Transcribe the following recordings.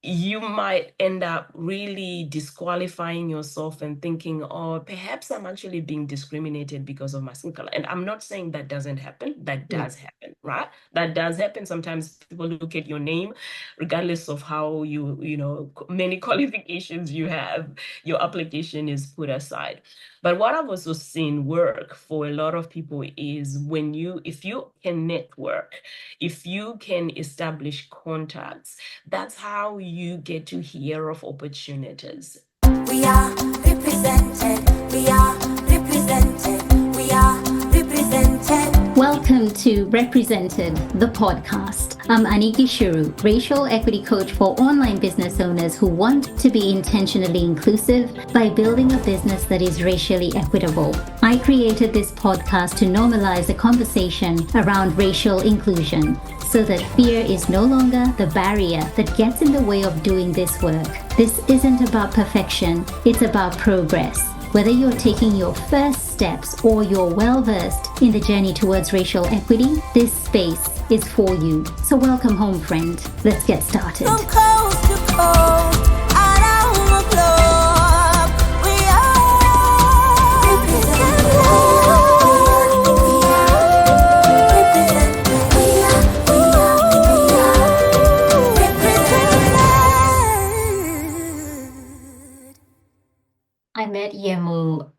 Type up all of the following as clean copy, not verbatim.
you might end up really disqualifying yourself and thinking, oh, perhaps I'm actually being discriminated because of my skin color. And I'm not saying that doesn't happen. That Mm. does happen, right? That does happen. Sometimes people look at your name, regardless of how many qualifications you have, your application is put aside. But what I've also seen work for a lot of people is if you can network, if you can establish contacts, that's how you get to hear of opportunities. We are represented. We are represented. We are represented. Welcome to Represented, the podcast. I'm Aniki Shuru, racial equity coach for online business owners who want to be intentionally inclusive by building a business that is racially equitable. I created this podcast to normalize the conversation around racial inclusion so that fear is no longer the barrier that gets in the way of doing this work. This isn't about perfection, it's about progress. Whether you're taking your first steps or you're well-versed in the journey towards racial equity, this space is for you. So welcome home, friend. Let's get started. From coast to coast, around the globe, we are represented. I met Yemu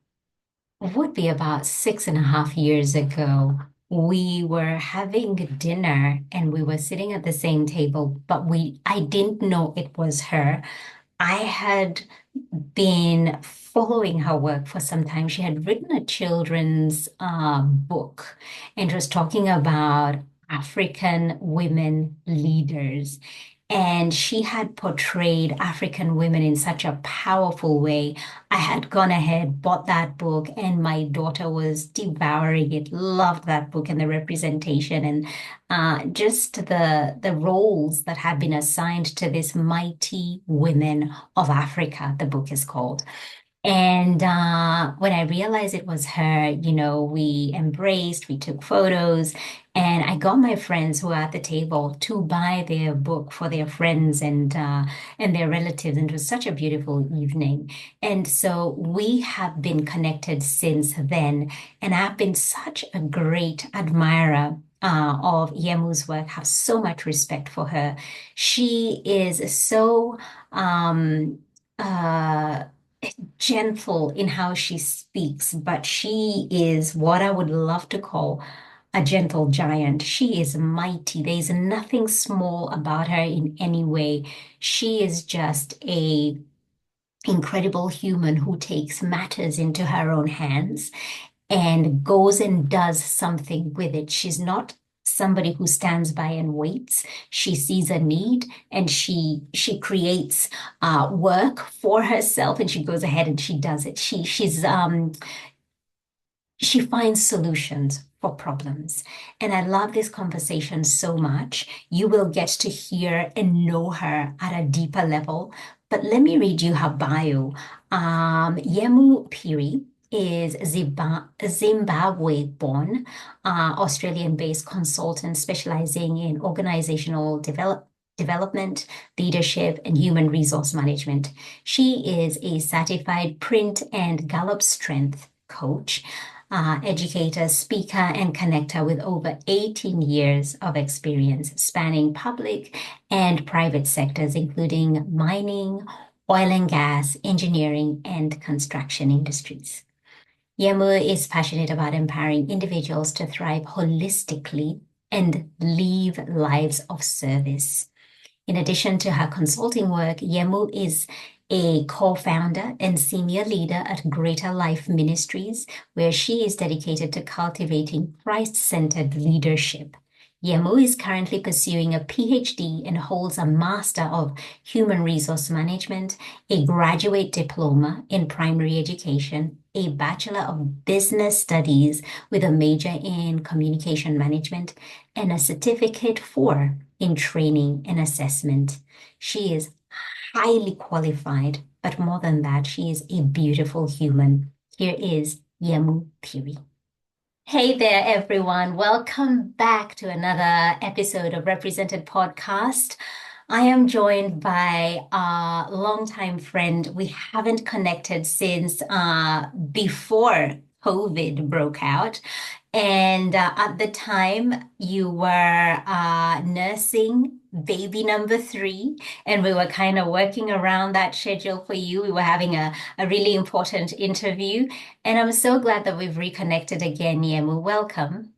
would be about 6.5 years ago. We were having dinner and we were sitting at the same table, but I didn't know it was her. I had been following her work for some time. She had written a children's book and was talking about African women leaders. And she had portrayed African women in such a powerful way. I had gone ahead, bought that book, and my daughter was devouring it, loved that book and the representation and just the roles that had been assigned to this mighty women of Africa, the book is called. And when I realized it was her, we embraced, we took photos, and I got my friends who were at the table to buy their book for their friends and their relatives. And it was such a beautiful evening. And so we have been connected since then. And I've been such a great admirer of Yemu's work, have so much respect for her. She is so gentle in how she speaks, but she is what I would love to call a gentle giant. She is mighty. There is nothing small about her in any way. She is just a incredible human who takes matters into her own hands and goes and does something with it. She's not somebody who stands by and waits. She sees a need and she creates work for herself and she goes ahead and she does it. She finds solutions for problems. And I love this conversation so much. You will get to hear and know her at a deeper level. But let me read you her bio. Yemu Phiri is Zimbabwe-born, Australian-based consultant specializing in organizational development, leadership, and human resource management. She is a certified print and Gallup strength coach, educator, speaker, and connector with over 18 years of experience spanning public and private sectors, including mining, oil and gas, engineering, and construction industries. Yemu is passionate about empowering individuals to thrive holistically and live lives of service. In addition to her consulting work, Yemu is a co-founder and senior leader at Greater Life Ministries, where she is dedicated to cultivating Christ-centered leadership. Yemu is currently pursuing a PhD and holds a Master of Human Resource Management, a graduate diploma in primary education, a Bachelor of Business Studies with a major in communication management, and a certificate in training and assessment. She is highly qualified, but more than that, she is a beautiful human. Here is Yemu Phiri. Hey there, everyone. Welcome back to another episode of Represented Podcast. I am joined by a longtime friend. We haven't connected since before COVID broke out. And at the time, you were nursing baby number three, and we were kind of working around that schedule for you. We were having a really important interview, and I'm so glad that we've reconnected again, Yemu. Welcome.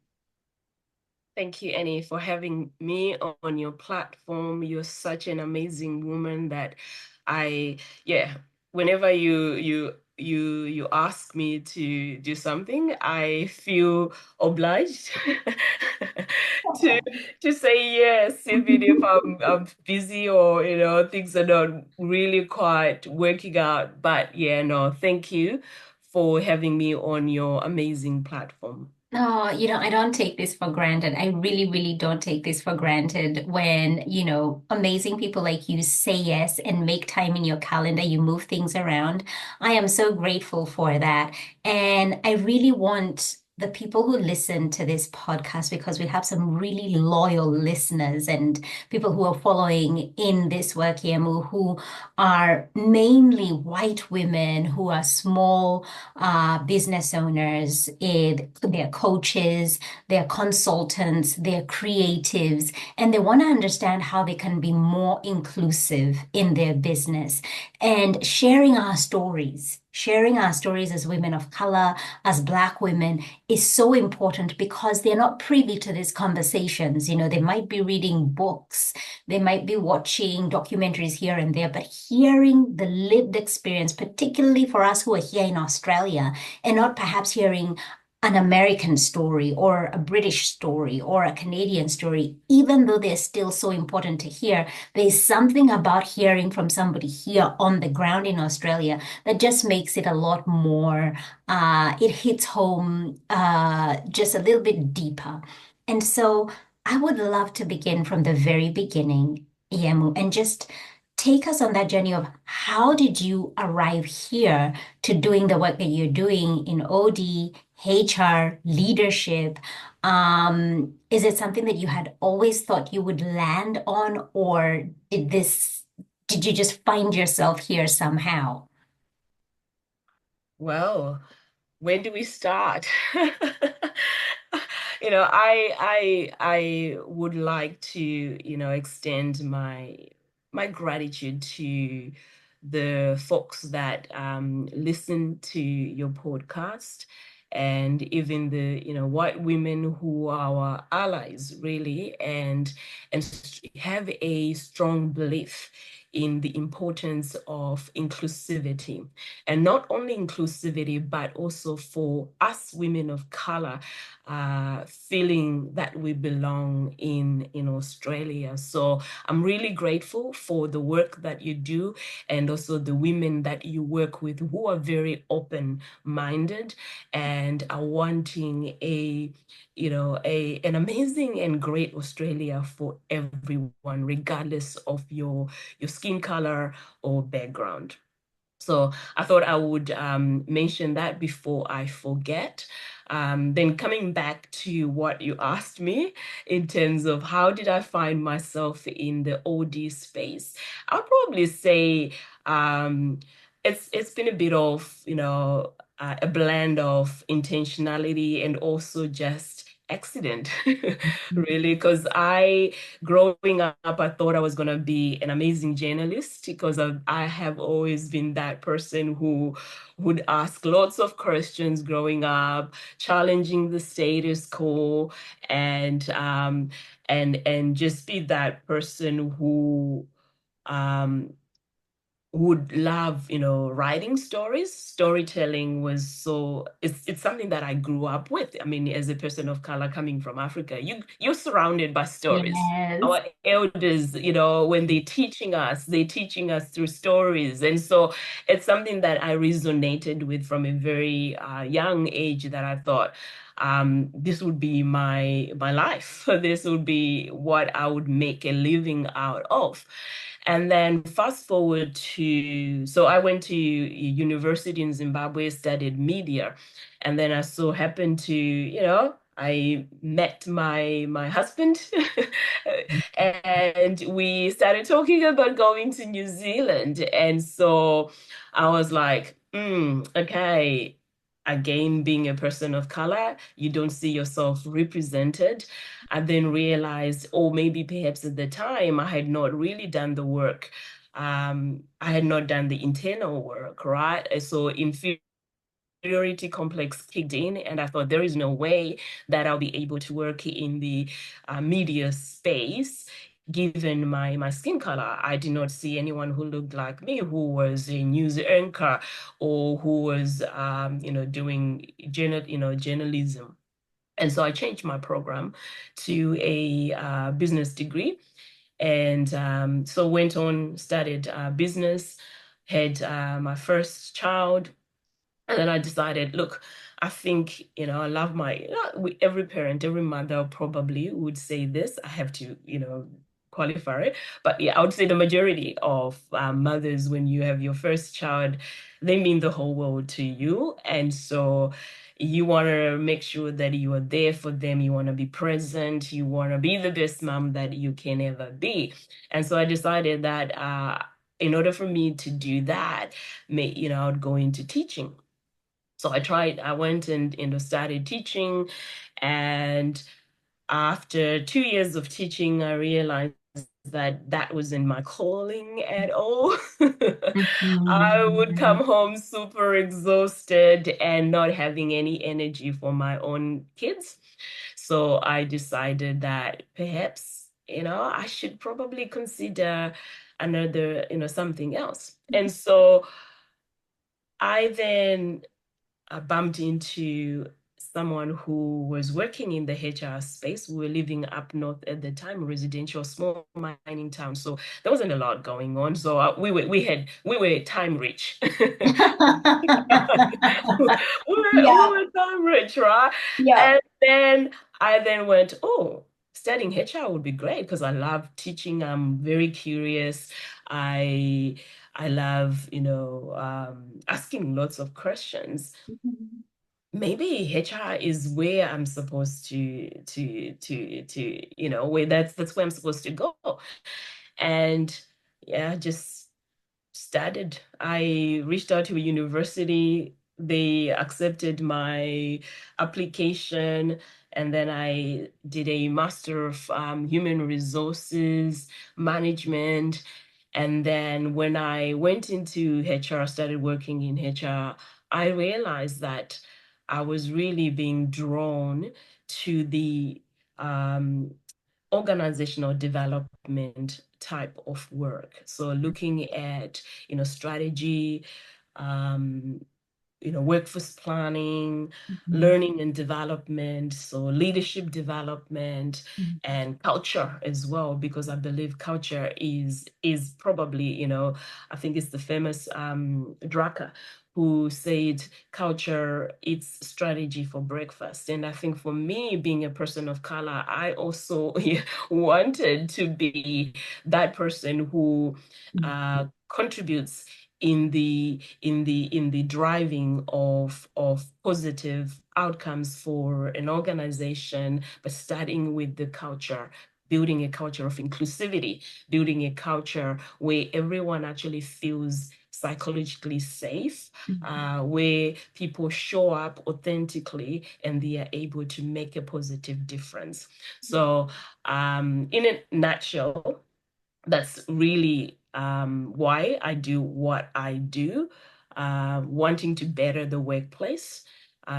Thank you, Annie, for having me on your platform. You're such an amazing woman that I, yeah, whenever you ask me to do something, I feel obliged to to say yes, even if I'm busy or things are not really quite working out. But yeah, no, thank you for having me on your amazing platform. No, I don't take this for granted. I really, really don't take this for granted when, amazing people like you say yes and make time in your calendar, you move things around. I am so grateful for that. And I really want the people who listen to this podcast, because we have some really loyal listeners and people who are following in this work, Yemu, who are mainly white women who are small business owners, they're coaches, they're consultants, they're creatives, and they want to understand how they can be more inclusive in their business and sharing our stories as women of color, as Black women, is so important because they're not privy to these conversations. They might be reading books, they might be watching documentaries here and there, but hearing the lived experience, particularly for us who are here in Australia, and not perhaps hearing an American story or a British story or a Canadian story, even though they're still so important to hear, there's something about hearing from somebody here on the ground in Australia that just makes it a lot more, it hits home just a little bit deeper. And so I would love to begin from the very beginning, Yemu, and just take us on that journey of how did you arrive here to doing the work that you're doing in OD, HR, leadership? Is it something that you had always thought you would land on, or did you just find yourself here somehow? Well, where do we start? I would like to, extend my gratitude to the folks that listen to your podcast, and even the, white women who are our allies, really, and have a strong belief in the importance of inclusivity, and not only inclusivity, but also for us women of color, feeling that we belong in Australia. So I'm really grateful for the work that you do, and also the women that you work with who are very open-minded and are wanting an amazing and great Australia for everyone, regardless of your skin color or background. So I thought I would mention that before I forget. Then coming back to what you asked me in terms of how did I find myself in the OD space, I'll probably say it's been a bit of, a blend of intentionality and also just accident, really, because growing up, I thought I was going to be an amazing journalist because I have always been that person who would ask lots of questions growing up, challenging the status quo, and and just be that person who um, would love, writing stories. Storytelling was it's something that I grew up with. I mean, as a person of color coming from Africa, you're surrounded by stories. Yes. Our elders, when they're teaching us through stories. And so it's something that I resonated with from a very young age, that I thought this would be my life. This would be what I would make a living out of. And then fast forward so I went to university in Zimbabwe, studied media. And then I so happened to, I met my husband and we started talking about going to New Zealand. And so I was like, okay, again, being a person of color, you don't see yourself represented. I then realized, oh, maybe perhaps at the time I had not really done the work. I had not done the internal work, right? And so inferiority complex kicked in, and I thought there is no way that I'll be able to work in the media space given my skin color. I did not see anyone who looked like me who was a news anchor or who was doing journalism. And so I changed my program to a business degree, and so went on, studied business, had my first child, and then I decided, look, I think, I love every parent, every mother probably would say this. I have to, qualify it. But yeah, I would say the majority of mothers, when you have your first child, they mean the whole world to you. And so you want to make sure that you are there for them. You want to be present. You want to be the best mom that you can ever be. And so I decided that in order for me to do that, I would go into teaching. So I went and started teaching. And after 2 years of teaching, I realized that that wasn't my calling at all. I would Mhm. come home super exhausted and not having any energy for my own kids. So I decided that perhaps, I should probably consider another, something else. And so I then I bumped into someone who was working in the HR space. We were living up north at the time, residential, small mining town. So there wasn't a lot going on. So we were time rich. We Yeah, were time rich, right? yeah. And then I then went, oh, studying HR would be great because I love teaching. I'm very curious. I I love, asking lots of questions. Maybe HR is where I'm supposed where that's where I'm supposed to go. And yeah, just started. I reached out to a university. They accepted my application, and then I did a Master of Human Resources Management. And then when I went into HR, started working in HR, I realized that I was really being drawn to the um, organizational development type of work. So looking at, strategy, um, workforce planning, Mhm. learning and development, so leadership development and culture as well, because I believe culture is probably, I think it's the famous Drucker who said culture it's strategy for breakfast. And I think for me, being a person of color, I also wanted to be that person who contributes in the driving of positive outcomes for an organization, but starting with the culture, building a culture of inclusivity, building a culture where everyone actually feels psychologically safe, where people show up authentically and they are able to make a positive difference. So, in a nutshell, that's really why I do what I do, wanting to better the workplace,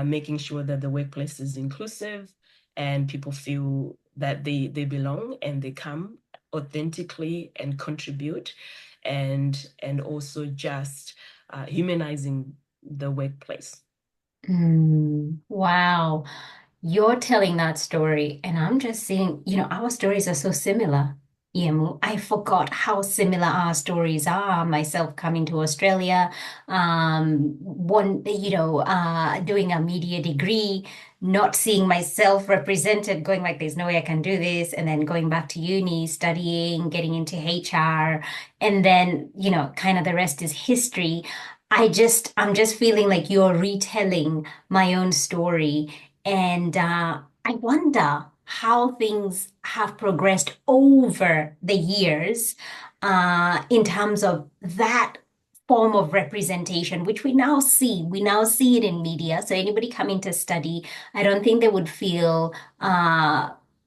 making sure that the workplace is inclusive and people feel that they belong and they come authentically and contribute, and also just humanizing the workplace. Wow. You're telling that story, and I'm just seeing, our stories are so similar. Yemu, I forgot how similar our stories are. Myself coming to Australia, doing a media degree, not seeing myself represented, going like, there's no way I can do this, and then going back to uni, studying, getting into HR, and then, kind of the rest is history. I'm just feeling like you're retelling my own story. And I wonder how things have progressed over the years in terms of that form of representation, which we now see. We now see it in media. So anybody coming to study, I don't think they would feel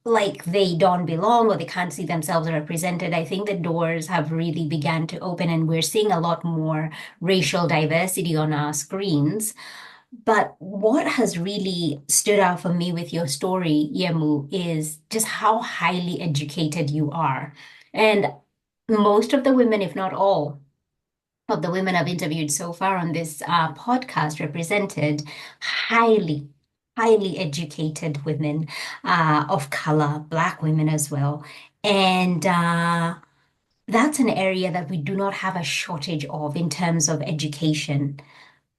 like they don't belong or they can't see themselves represented. I think the doors have really begun to open, and we're seeing a lot more racial diversity on our screens. But what has really stood out for me with your story, Yemu, is just how highly educated you are. And most of the women, if not all, of the women I've interviewed so far on this podcast represented highly, highly educated women of color, Black women as well. And that's an area that we do not have a shortage of in terms of education.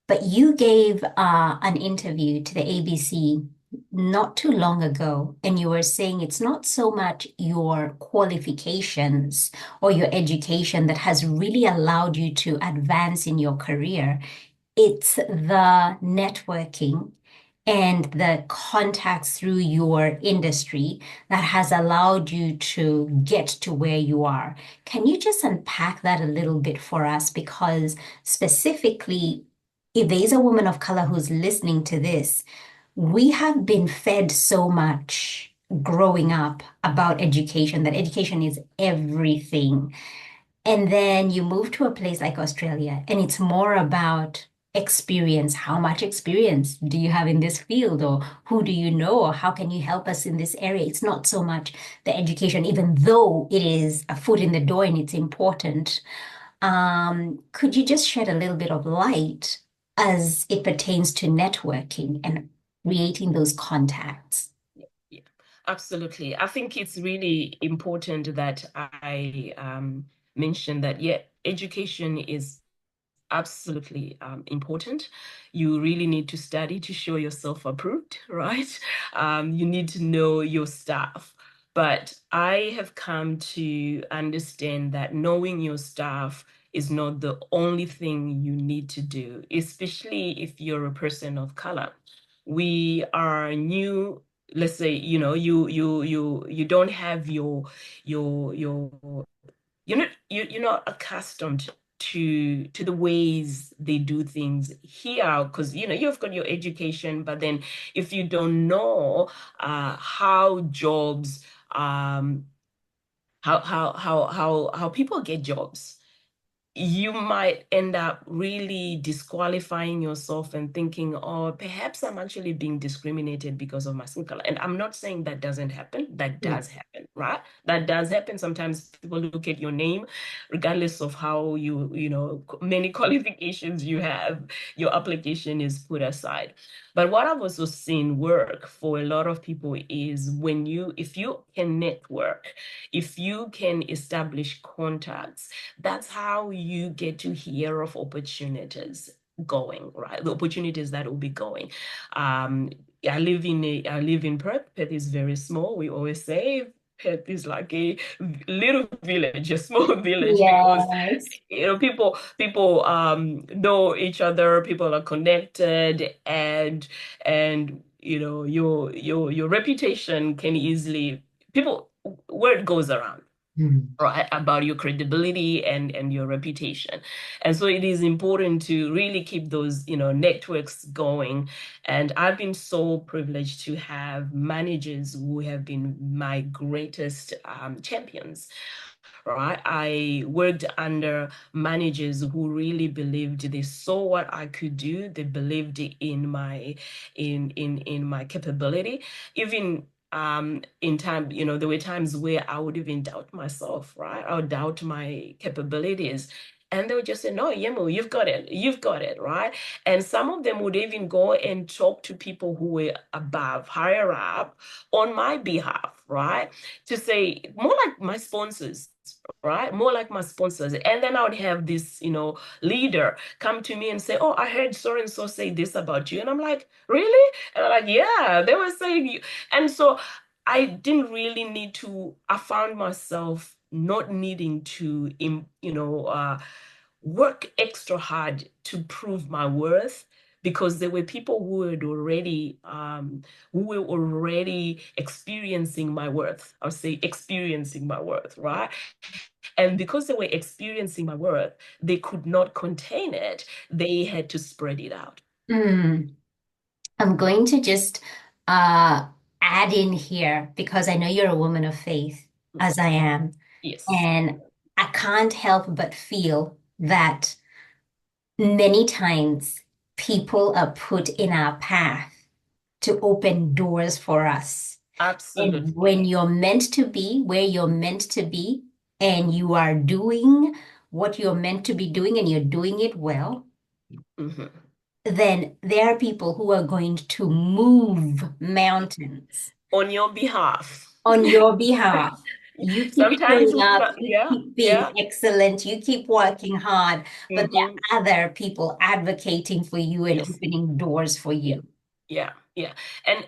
But you gave an interview to the ABC not too long ago, and you were saying it's not so much your qualifications or your education that has really allowed you to advance in your career. It's the networking and the contacts through your industry that has allowed you to get to where you are. Can you just unpack that a little bit for us? Because specifically, if there's a woman of color who's listening to this, we have been fed so much growing up about education, that education is everything. And then you move to a place like Australia, and it's more about experience. How much experience do you have in this field, or who do you know, or how can you help us in this area? It's not so much the education, even though it is a foot in the door and it's important. Could you just shed a little bit of light as it pertains to networking and creating those contacts? Yeah, absolutely. I think it's really important that I mention that, yeah, education is absolutely important. You really need to study to show yourself approved, right? You need to know your staff. But I have come to understand that knowing your staff is not the only thing you need to do, especially if you're a person of color. We are new. Let's say, you don't have your you're not accustomed to the ways they do things here, because you've got your education, but then if you don't know how jobs how people get jobs, you might end up really disqualifying yourself and thinking, oh, perhaps I'm actually being discriminated because of my skin color. And I'm not saying that doesn't happen. That Mm. does happen, right? That does happen. Sometimes people look at your name, regardless of how many qualifications you have, your application is put aside. But what I've also seen work for a lot of people is if you can network, if you can establish contacts, that's how you get to hear of opportunities going, right? The opportunities that will be going. Um, I live in Perth. Perth is very small. We always say Perth is like a little village, a small village, because Yes. people know each other, people are connected, and your reputation can easily people word goes around, Mm. right, about your credibility and your reputation. And so it is important to really keep those networks going. And I've been so privileged to have managers who have been my greatest champions, right? I worked under managers who really believed, they saw what I could do, they believed in my capability. Even in time, there were times where I would even doubt myself, right? I would doubt my capabilities. And they would just say, no, Yemu, you've got it. You've got it, right? And some of them would even go and talk to people who were above, higher up on my behalf, right? To say, more like my sponsors, right? More like my sponsors. And then I would have this, leader come to me and say, oh, I heard so and so say this about you. And I'm like, really? And I'm like, yeah, they were saying you. And so I didn't really need to, I found myself not needing to, work extra hard to prove my worth, because there were people who were already experiencing my worth. I'll say experiencing my worth, right? And because they were experiencing my worth, they could not contain it. They had to spread it out. Mm. I'm going to just uh, add in here because I know you're a woman of faith, as I am. Yes. And I can't help but feel that many times people are put in our path to open doors for us. And Absolutely. when you're meant to be where you're meant to be, and you are doing what you're meant to be doing, and you're doing it well, Mhm. then there are people who are going to move mountains On your behalf. on your behalf. You keep Sometimes showing we up, not, you yeah, keep being yeah. excellent, you keep working hard, but Hmm. there are other people advocating for you and Yes. opening doors for Yeah. you. Yeah, yeah.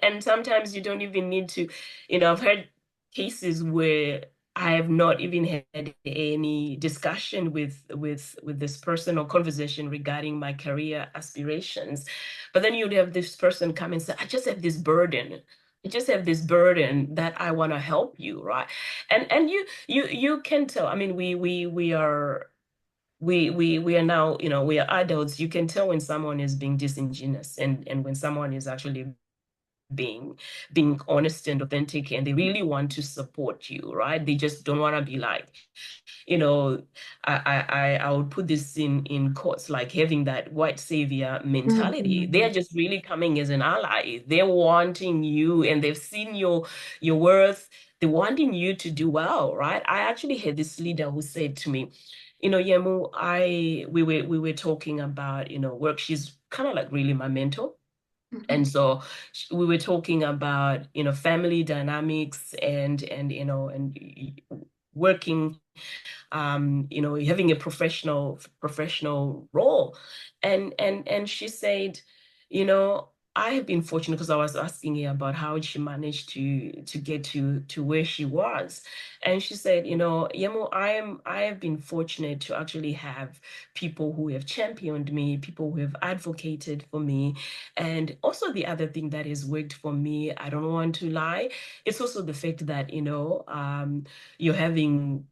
And sometimes you don't even need to, I've heard cases where I have not even had any discussion with this person or conversation regarding my career aspirations. But then you'd have this person come and say, I just have this burden. I just have this burden that I want to help you, right? And you can tell. I mean, we are now, we are adults. You can tell when someone is being disingenuous and when someone is actually being honest and authentic, and they really want to support you, right? They just don't want to be like, you know, I would put this in quotes, like having that white savior mentality. They are Mhm. just really coming as an ally. They're wanting you, and they've seen your worth. They're wanting you to do well, right? I actually had this leader who said to me, Yemu, we were talking about, work. She's kind of like really my mentor. Mhm. And so we were talking about, family dynamics and working, having a professional role. And she said, I have been fortunate, because I was asking her about how she managed to get to where she was. And she said, Yemo, I have been fortunate to actually have people who have championed me, people who have advocated for me. And also the other thing that has worked for me, I don't want to lie, it's also the fact that, you're having,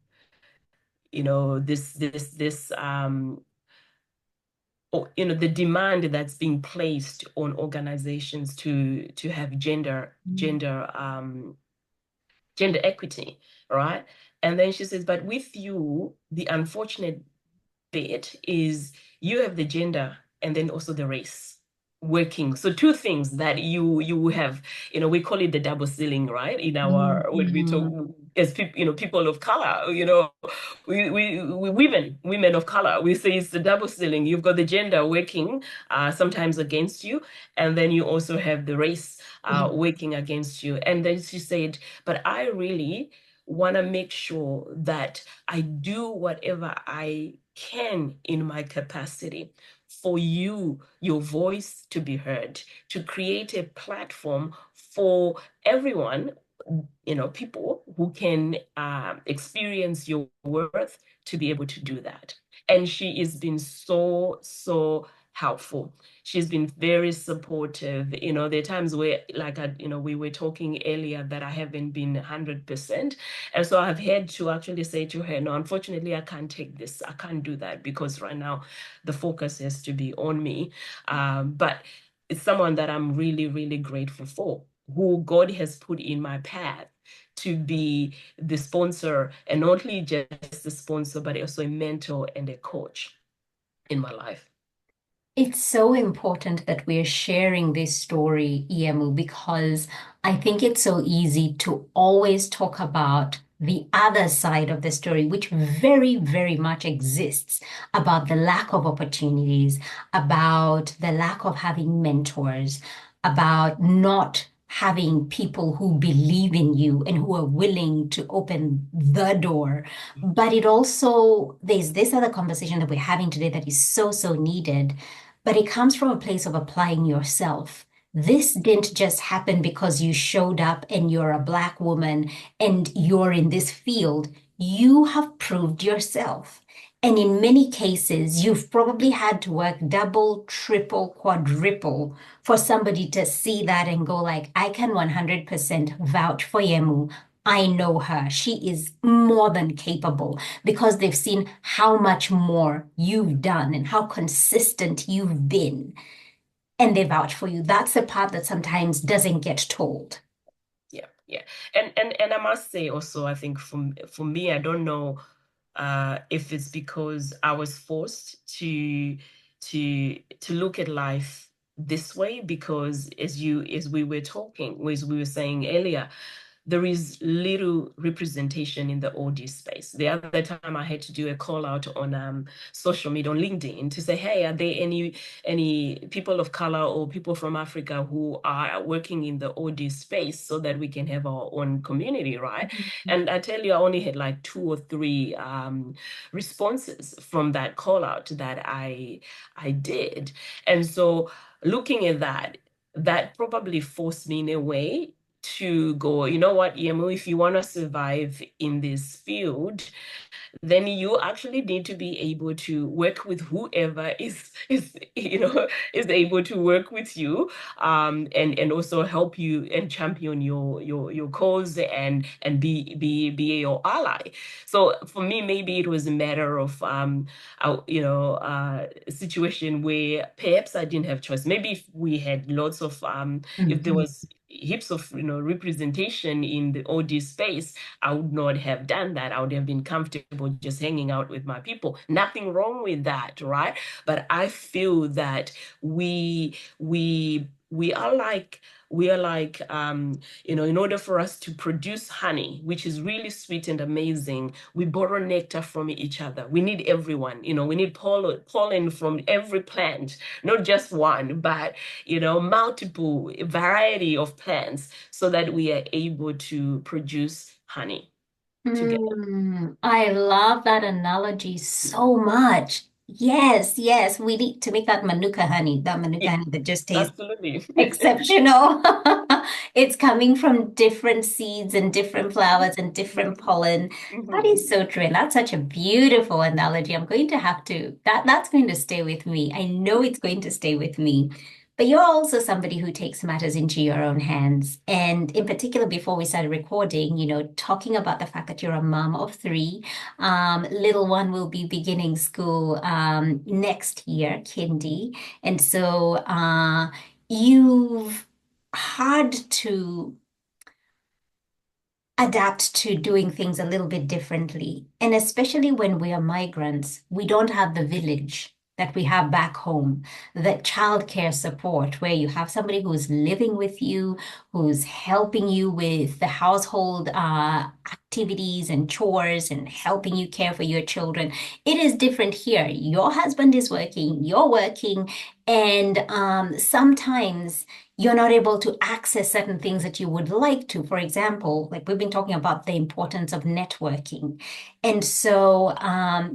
the demand that's being placed on organizations to have gender equity, right? And then she says, but with you, the unfortunate bit is you have the gender and then also the race working. So two things that you have, we call it the double ceiling, right? In our when we talk Mhm. as people, people of color, we women of color, we say it's the double ceiling. You've got the gender working sometimes against you, and then you also have the race Yeah. working against you. And then she said, but I really want to make sure that I do whatever I can in my capacity for you, your voice to be heard, to create a platform for everyone, people who can experience your worth, to be able to do that. And she has been so helpful. She's been very supportive. There are times where, like, we were talking earlier, that I haven't been 100%. And so I've had to actually say to her, no, unfortunately, I can't take this. I can't do that, because right now the focus has to be on me. But it's someone that I'm really, really grateful for, who God has put in my path to be the sponsor, and not only just the sponsor, but also a mentor and a coach in my life. It's so important that we're sharing this story, Yemu, because I think it's so easy to always talk about the other side of the story, which very, very much exists, about the lack of opportunities, about the lack of having mentors, about not having people who believe in you and who are willing to open the door. But it also, there's this other conversation that we're having today that is so, so needed, but it comes from a place of applying yourself. This didn't just happen because you showed up and you're a Black woman and you're in this field. you have proved yourself. And in many cases, you've probably had to work double, triple, quadruple for somebody to see that and go like, I can 100% vouch for Yemu. I know her. She is more than capable because they've seen how much more you've done and how consistent you've been. And they vouch for you. That's the part that sometimes doesn't get told. Yeah, yeah. And I must say also, I think for me, I don't know if it's because I was forced to look at life this way, because as we were talking, as we were saying earlier, there is little representation in the audio space. The other time I had to do a call out on social media, on LinkedIn, to say, hey, are there any people of color or people from Africa who are working in the audio space so that we can have our own community, right? And I tell you, I only had like two or three responses from that call out that I did. And so looking at that, that probably forced me in a way to go, you know what, Yemo, if you want to survive in this field, then you actually need to be able to work with whoever is is able to work with you, and also help you and champion your cause and be your ally. So for me, maybe it was a matter of a situation where perhaps I didn't have choice. Maybe if we had lots of if there Mhm. was heaps of representation in the OD space, I would not have done that. I would have been comfortable just hanging out with my people. Nothing wrong with that, right? But I feel that we are like in order for us to produce honey, which is really sweet and amazing, we borrow nectar from each other. We need everyone. We need pollen from every plant, not just one, but multiple variety of plants, so that we are able to produce honey together. I love that analogy so much. Yes, yes, we need to make that manuka It- honey that just tastes Absolutely. exceptional. It's coming from different seeds and different flowers and different pollen. That Mhm. is so true. And that's such a beautiful analogy. I'm going to have to, that's going to stay with me. I know it's going to stay with me. But you're also somebody who takes matters into your own hands. And in particular, before we started recording, talking about the fact that you're a mom of three, little one will be beginning school next year, kindy. And so you've had to adapt to doing things a little bit differently. And especially when we are migrants, we don't have the village that we have back home, that childcare support, where you have somebody who's living with you, who's helping you with the household activities and chores and helping you care for your children. It is different here. Your husband is working, you're working, and sometimes you're not able to access certain things that you would like to. For example, like we've been talking about the importance of networking. And so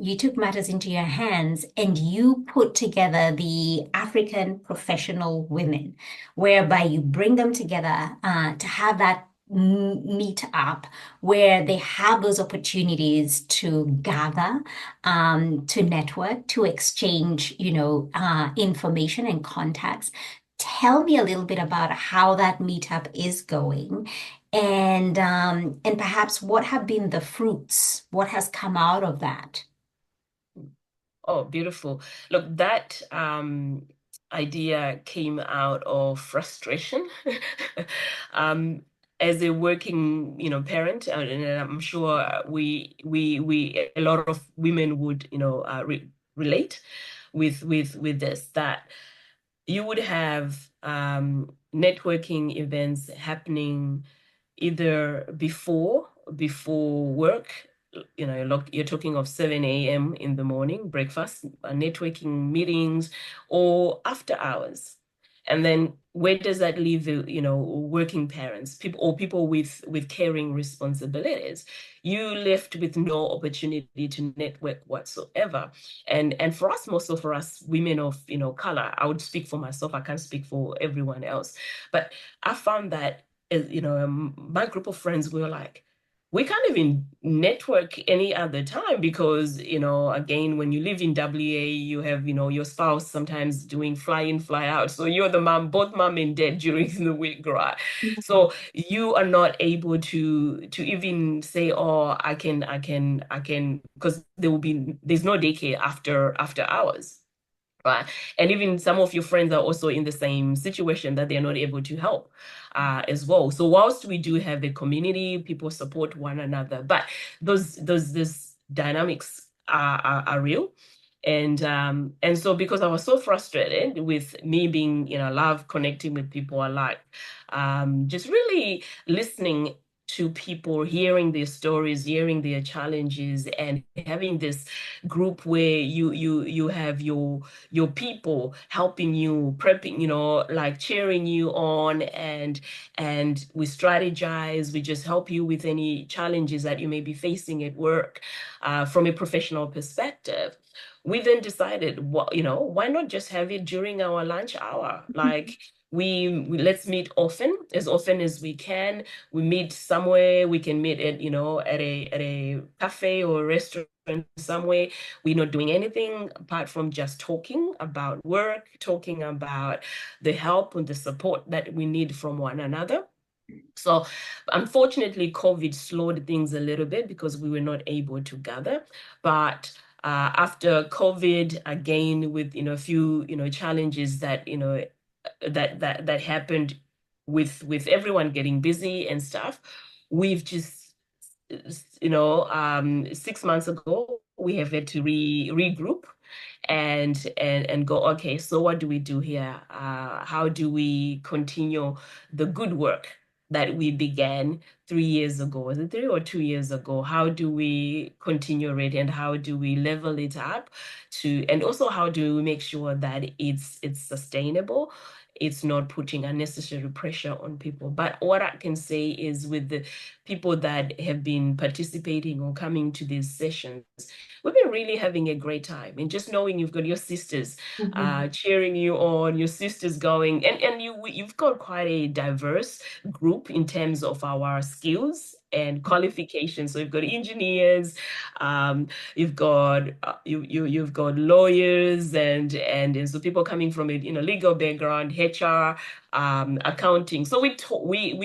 you took matters into your hands and you put together the African professional women, whereby you bring them together to have that meet up where they have those opportunities to gather, to network, to exchange, information and contacts. Tell me a little bit about how that meetup is going and perhaps what have been the fruits, what has come out of that. Oh, beautiful. Look, that idea came out of frustration. Um, as a working, parent, and I'm sure a lot of women would, relate with this, that you would have networking events happening either before work. You're talking of 7 a.m. in the morning, breakfast, networking meetings, or after hours. And then where does that leave the, working parents, people with caring responsibilities? You left with no opportunity to network whatsoever. And for us, most of for us women of, color, I would speak for myself, I can't speak for everyone else. But I found that, my group of friends, we were like, we can't even network any other time because, again, when you live in WA, you have, your spouse sometimes doing fly in, fly out. So you're the mom, both mom and dad during the week, right? So you are not able to even say, oh, I can, because there's no daycare after hours. Right. And even some of your friends are also in the same situation that they're not able to help as well. So whilst we do have a community, people support one another, but those dynamics are real. And so because I was so frustrated with me being, love connecting with people, I like just really listening to people, hearing their stories, hearing their challenges, and having this group where you have your people helping you, prepping, like cheering you on, and we strategize, we just help you with any challenges that you may be facing at work from a professional perspective. We then decided, what, why not just have it during our lunch hour? Like we let's meet often as we can. We meet somewhere, we can meet at, at a cafe or a restaurant somewhere. We're not doing anything apart from just talking about work, talking about the help and the support that we need from one another. So unfortunately, COVID slowed things a little bit because we were not able to gather. But after COVID, again, with, a few, challenges that, that happened with everyone getting busy and stuff, we've just, 6 months ago, we have had to regroup and go, okay, so what do we do here? How do we continue the good work that we began 3 years ago? Was it 3 or 2 years ago? How do we continue it, and how do we level it up and also how do we make sure that it's sustainable? It's not putting unnecessary pressure on people. But what I can say is, with the people that have been participating or coming to these sessions, we've been really having a great time. And just knowing you've got your sisters Mhm. cheering you on, your sisters going, and you've got quite a diverse group in terms of our skills and qualifications. So you've got engineers, you've got you've got lawyers, and so people coming from a, legal background, HR, accounting. So we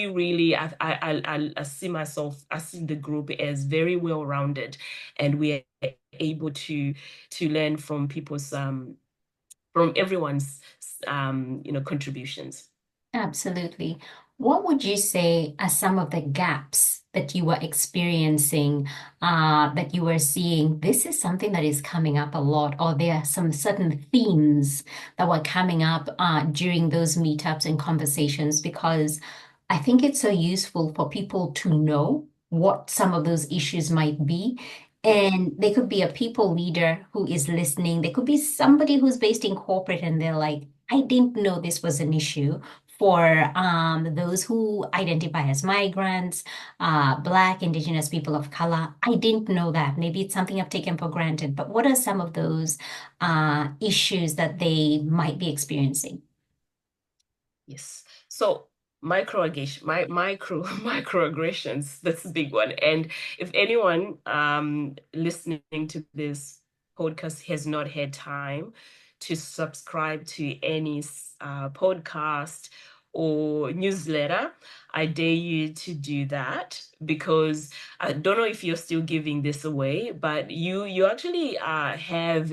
really, I see myself, I see the group as very well rounded, and we are able to learn from people's from everyone's contributions. Absolutely. What would you say are some of the gaps that you were experiencing, that you were seeing? This is something that is coming up a lot, or there are some certain themes that were coming up during those meetups and conversations, because I think it's so useful for people to know what some of those issues might be. And they could be a people leader who is listening. There could be somebody who's based in corporate and they're like, I didn't know this was an issue for those who identify as migrants, Black, Indigenous people of color. I didn't know that. Maybe it's something I've taken for granted, but what are some of those issues that they might be experiencing? Yes. So microaggression, microaggressions, that's a big one. And if anyone listening to this podcast has not had time to subscribe to any podcast or newsletter, I dare you to do that, because I don't know if you're still giving this away, but you actually have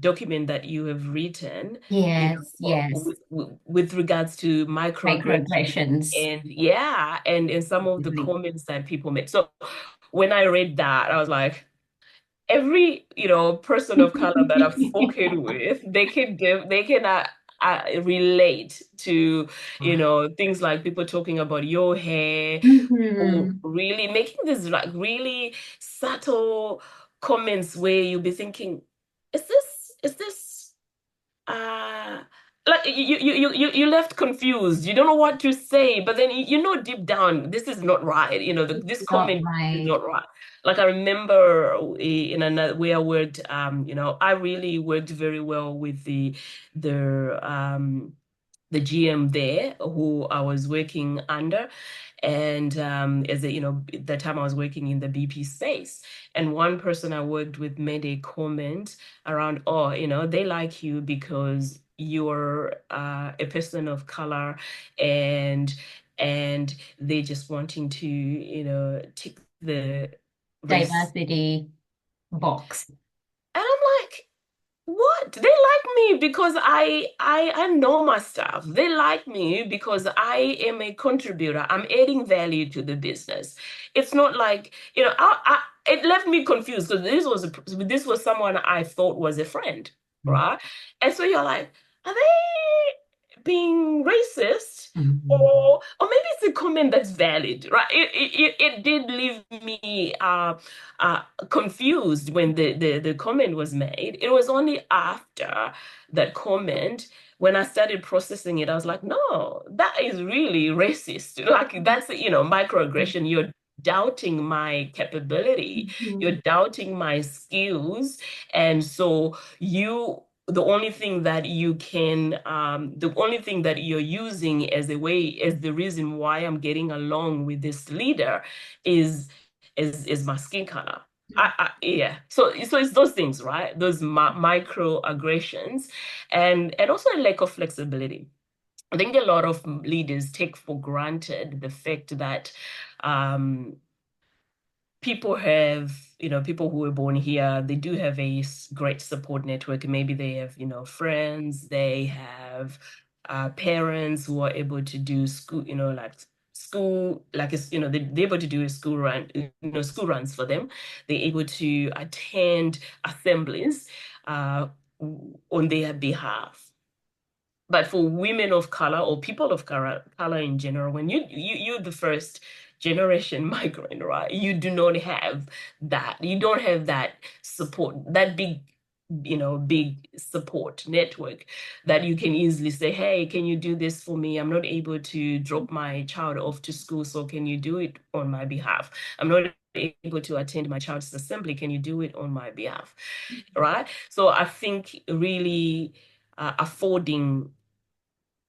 document that you have written, Yes, yes. with regards to microaggression, Microaggressions. and yeah, and some of the Absolutely. comments that people make. So when I read that, I was like, every, person of color that I've spoken with, they can relate to, things like people talking about your hair, or Mhm. really making these like really subtle comments where you'll be thinking, is this uh like you left confused, you don't know what to say, but then you know deep down this is not right, this Not comment is right. not right. Like I remember in another where I worked, I really worked very well with the the GM there who I was working under. And as a, at the time I was working in the BP space. And one person I worked with made a comment around, oh, they like you because you're a person of color, and they just wanting to, tick the race. Diversity box. And I'm like, what? They like me because I know my stuff. They like me because I am a contributor. I'm adding value to the business. It's not like, it left me confused because this was someone I thought was a friend, right? And so you're like, are they being racist? Mhm. Or maybe it's a comment that's valid, right? It did leave me confused when the comment was made. It was only after that comment when I started processing it, I was like, no, that is really racist. Like that's, microaggression. You're doubting my capability. Mhm. You're doubting my skills. And so the only thing that you're using as the reason why I'm getting along with this leader is my skin color. Yeah. So it's those things, right? Those microaggressions, and also a lack of flexibility. I think a lot of leaders take for granted the fact that um, people who were born here, they do have a great support network. Maybe they have, friends, they have parents who are able to do school, like it's, they're able to do a school run, school runs for them. They're able to attend assemblies uh, on their behalf. But for women of color or people of color in general, when you're the first generation migrant, right? You do not have that. You don't have that support, that big support network that you can easily say, hey, can you do this for me? I'm not able to drop my child off to school, so can you do it on my behalf? I'm not able to attend my child's assembly. Can you do it on my behalf? Right? So I think really affording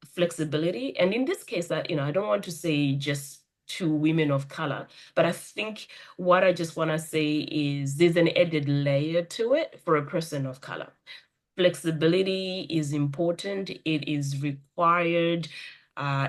flexibility. And in this case, I don't want to say just to women of color, but I think what I just want to say is there's an added layer to it for a person of color. Flexibility is important. It is required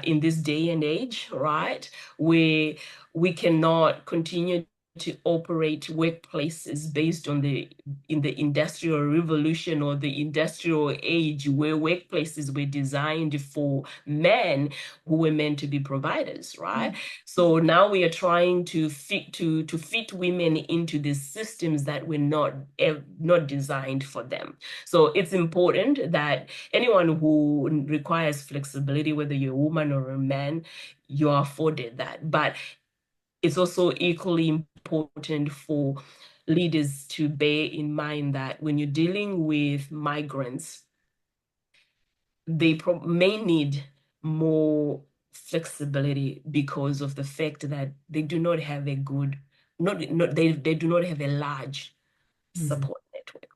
in this day and age, right? Where we cannot continue to operate workplaces based on in the industrial revolution or the industrial age, where workplaces were designed for men who were meant to be providers, right? So now we are trying to fit women into these systems that were not designed for them. So it's important that anyone who requires flexibility, whether you're a woman or a man, you're afforded that. But it's also equally important for leaders to bear in mind that when you're dealing with migrants, they may need more flexibility because of the fact that they do not have a good, not they do not have a large Mhm. support network.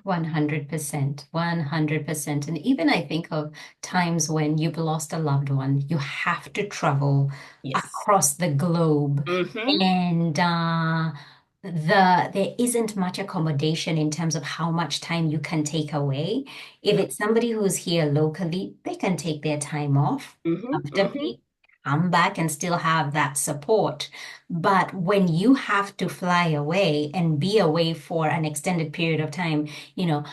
100%, 100%. And even I think of times when you've lost a loved one, you have to travel Yes. across the globe. Mm-hmm. And there isn't much accommodation in terms of how much time you can take away. If Yep. it's somebody who's here locally, they can take their time off Mm-hmm. Mm-hmm. comfortably, come back and still have that support. But when you have to fly away and be away for an extended period of time,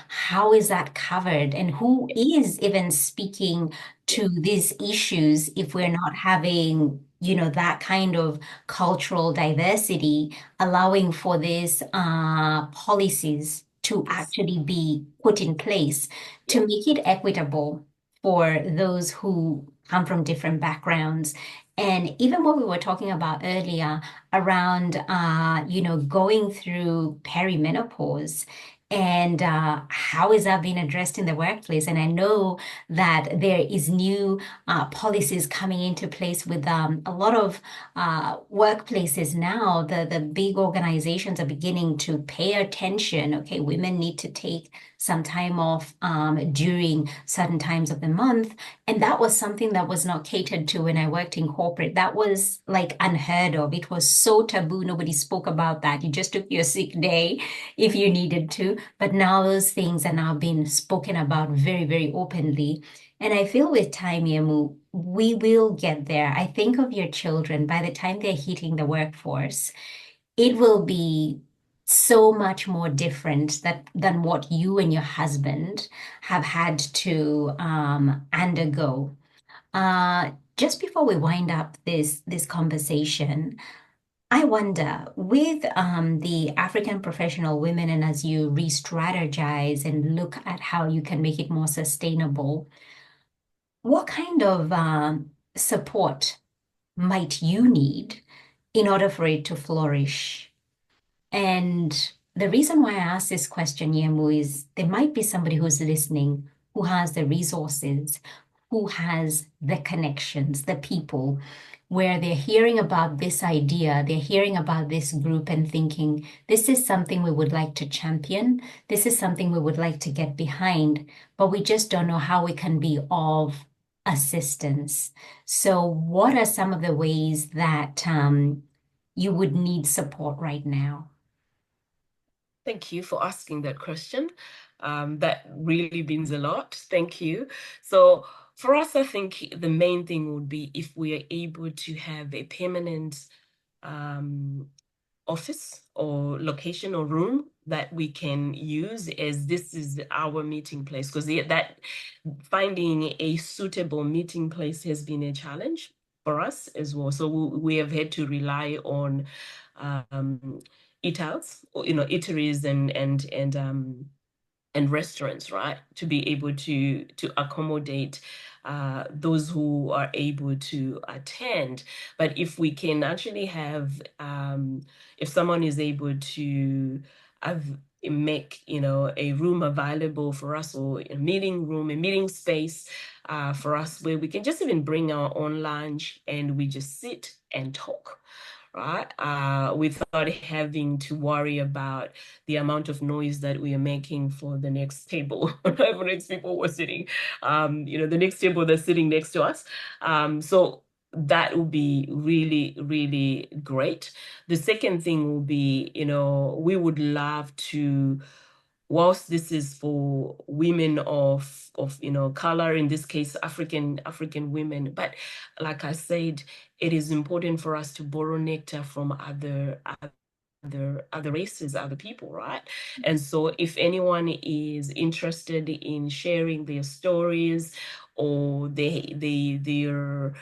how is that covered? And who is even speaking Yeah. to these issues if we're Yeah. not having, that kind of cultural diversity, allowing for these policies to Yes. actually be put in place to Yeah. make it equitable for those who come from different backgrounds. And even what we were talking about earlier around, going through perimenopause and how is that being addressed in the workplace? And I know that there is new policies coming into place with a lot of workplaces now. The big organizations are beginning to pay attention. Okay, women need to take some time off during certain times of the month. And that was something that was not catered to when I worked in corporate. That was like unheard of. It was so taboo. Nobody spoke about that. You just took your sick day if you needed to. But now those things are now being spoken about very, very openly. And I feel with time, Yemu, we will get there. I think of your children by the time they're hitting the workforce, it will be so much more different than what you and your husband have had to undergo. Just before we wind up this conversation, I wonder with the African professional women, and as you re-strategize and look at how you can make it more sustainable, what kind of support might you need in order for it to flourish? And the reason why I ask this question, Yemu, is there might be somebody who's listening who has the resources, who has the connections, the people, where they're hearing about this idea, they're hearing about this group and thinking, this is something we would like to champion, this is something we would like to get behind, but we just don't know how we can be of assistance. So, what are some of the ways that you would need support right now? Thank you for asking that question. That really means a lot. Thank you. So for us, I think the main thing would be if we are able to have a permanent um, office or location or room that we can use as this is our meeting place, because that finding a suitable meeting place has been a challenge for us as well. So we have had to rely on eat outs, eateries and restaurants, right, to be able to accommodate those who are able to attend. But if we can actually have, if someone is able to have make a room available for us, or a meeting room, a meeting space for us, where we can just even bring our own lunch and we just sit and talk, right? Without having to worry about the amount of noise that we are making for the next table, right? For next people who are sitting, the next table that's sitting next to us. So that would be really, really great. The second thing will be, we would love to, whilst this is for women of color, in this case African women, but like I said, it is important for us to borrow nectar from other races, other people, right? And so if anyone is interested in sharing their stories, or they're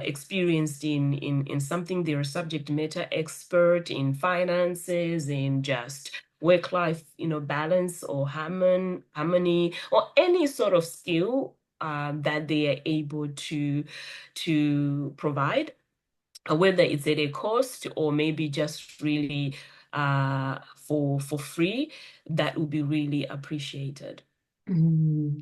experienced in something, they're a subject matter expert in finances, in just work-life, balance, or harmony, or any sort of skill that they are able to provide, whether it's at a cost or maybe just really for free, that would be really appreciated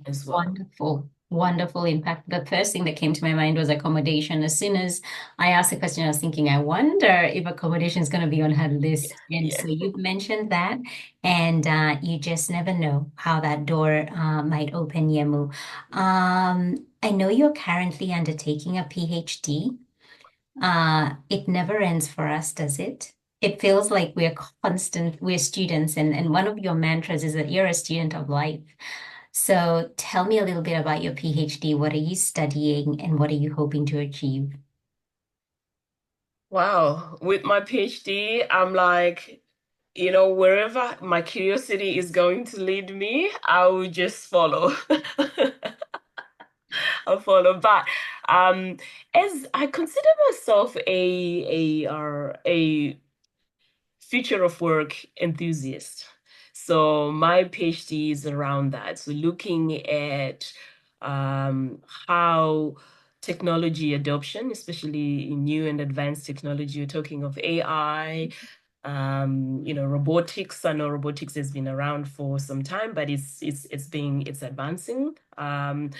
as well. Wonderful, wonderful impact. The first thing that came to my mind was accommodation. As soon as I asked the question, I was thinking, I wonder if accommodation is going to be on her Yeah, list. And yeah. so you've mentioned that, and you just never know how that door might open, Yemu. I know you're currently undertaking a PhD. It never ends for us, does it? It feels like we're students, and one of your mantras is that you're a student of life. So tell me a little bit about your PhD. What are you studying and what are you hoping to achieve? Wow, with my PhD, I'm like, wherever my curiosity is going to lead me, I will just follow. I'll follow. But as I consider myself a future of work enthusiast. So my PhD is around that. So looking at how technology adoption, especially in new and advanced technology, you're talking of AI, robotics. I know robotics has been around for some time, but it's advancing. And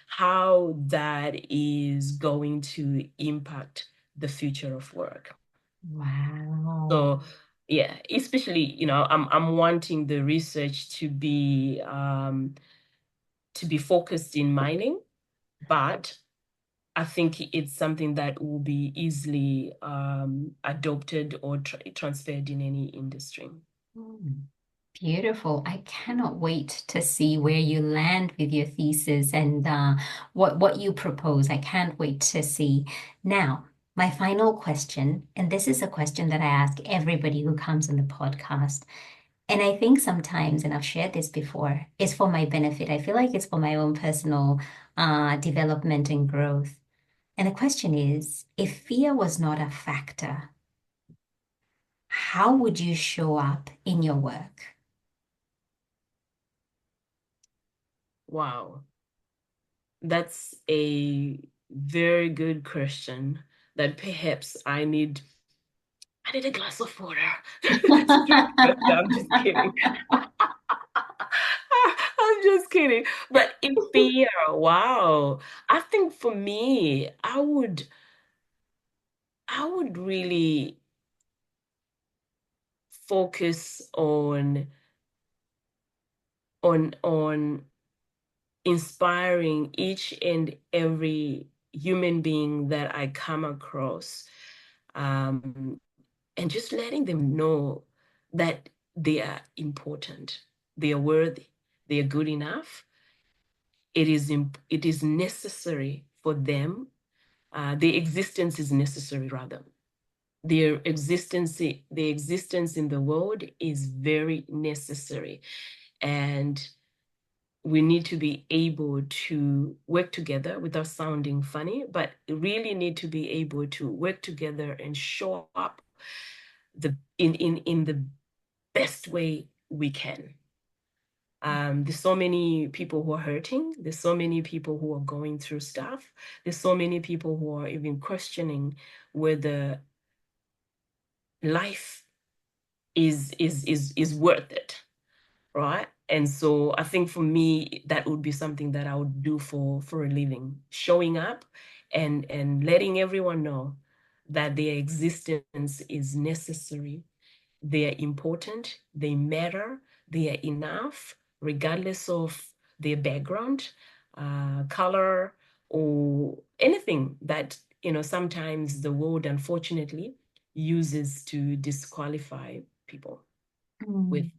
how that is going to impact the future of work. Wow. So yeah, especially, I'm wanting the research to be focused in mining, but I think it's something that will be easily adopted or transferred in any industry. Mm. Beautiful. I cannot wait to see where you land with your thesis and what you propose. I can't wait to see. Now, my final question, and this is a question that I ask everybody who comes on the podcast. And I think sometimes, and I've shared this before, it's for my benefit. I feel like it's for my own personal development and growth. And the question is, if fear was not a factor, how would you show up in your work? Wow, that's a very good question that perhaps I need a glass of water to drink. No, I'm just kidding. I'm just kidding. But in fear, wow. I think for me, I would really focus on inspiring each and every human being that I come across, um, and just letting them know that they are important, they are worthy, they are good enough. It is necessary for them. Their existence is necessary, rather. Their existence in the world is very necessary, and we need to be able to work together without sounding funny, but really need to be able to work together and show up in the best way we can. There's so many people who are hurting. There's so many people who are going through stuff. There's so many people who are even questioning whether life is worth it, right? And so I think for me, that would be something that I would do for a living, showing up and letting everyone know that their existence is necessary, they are important, they matter, they are enough, regardless of their background, color, or anything that, sometimes the world unfortunately uses to disqualify people with. Mm.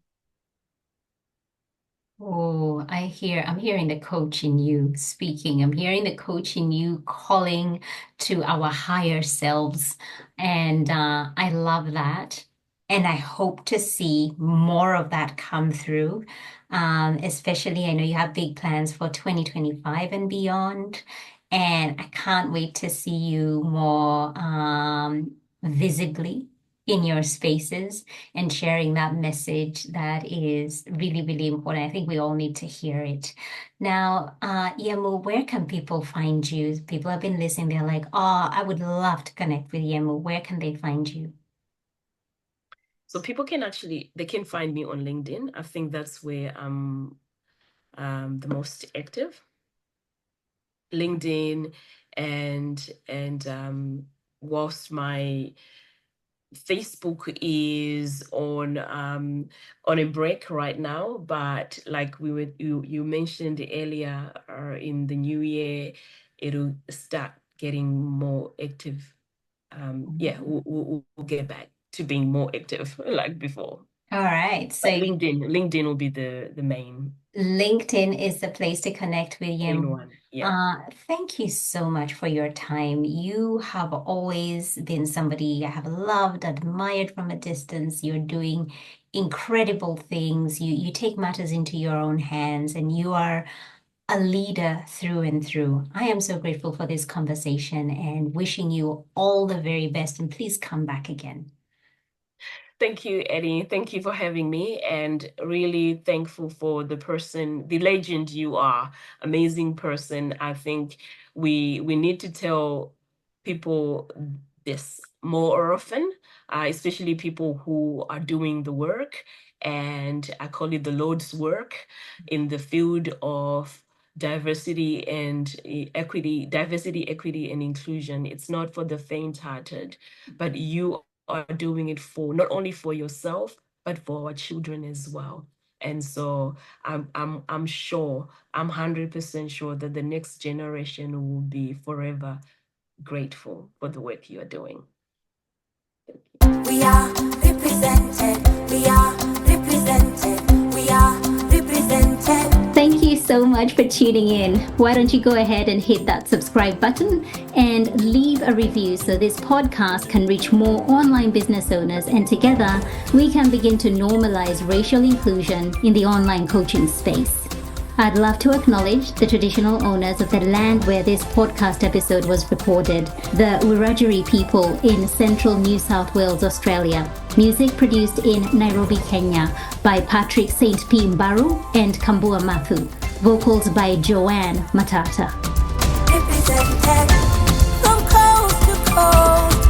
Oh, I'm hearing the coach in you speaking. I'm hearing the coach in you calling to our higher selves. And I love that. And I hope to see more of that come through. Especially, I know you have big plans for 2025 and beyond. And I can't wait to see you more visibly in your spaces and sharing that message that is really, really important. I think we all need to hear it. Now, Yemu, where can people find you? People have been listening, they're like, oh, I would love to connect with Yemu. Where can they find you? So people they can find me on LinkedIn. I think that's where I'm the most active. LinkedIn and whilst my Facebook is on a break right now, but like you mentioned earlier, in the new year, it'll start getting more active. Yeah, we'll get back to being more active like before. All right. So But LinkedIn will be the LinkedIn is the place to connect with main Yemu. one. Yeah. Thank you so much for your time. You have always been somebody I have loved, admired from a distance. You're doing incredible things. You take matters into your own hands and you are a leader through and through. I am so grateful for this conversation and wishing you all the very best. And please come back again. Thank you, Eddie. Thank you for having me, and really thankful for the legend you are. Amazing person. I think we need to tell people this more often, especially people who are doing the work, and I call it the Lord's work in the field of diversity, equity, and inclusion. It's not for the faint-hearted, but you are doing it for not only for yourself, but for our children as well. And so I'm sure, I'm 100% sure that the next generation will be forever grateful for the work you're doing. We are represented. We are represented. We are represented. Thank you so much for tuning in. Why don't you go ahead and hit that subscribe button and leave a review so this podcast can reach more online business owners, and together we can begin to normalize racial inclusion in the online coaching space. I'd love to acknowledge the traditional owners of the land where this podcast episode was recorded, the Wiradjuri people in central New South Wales, Australia. Music produced in Nairobi, Kenya by Patrick St. P. Mbaru and Kambua Mathu. Vocals by Joanne Matata. Represented from coast to coast.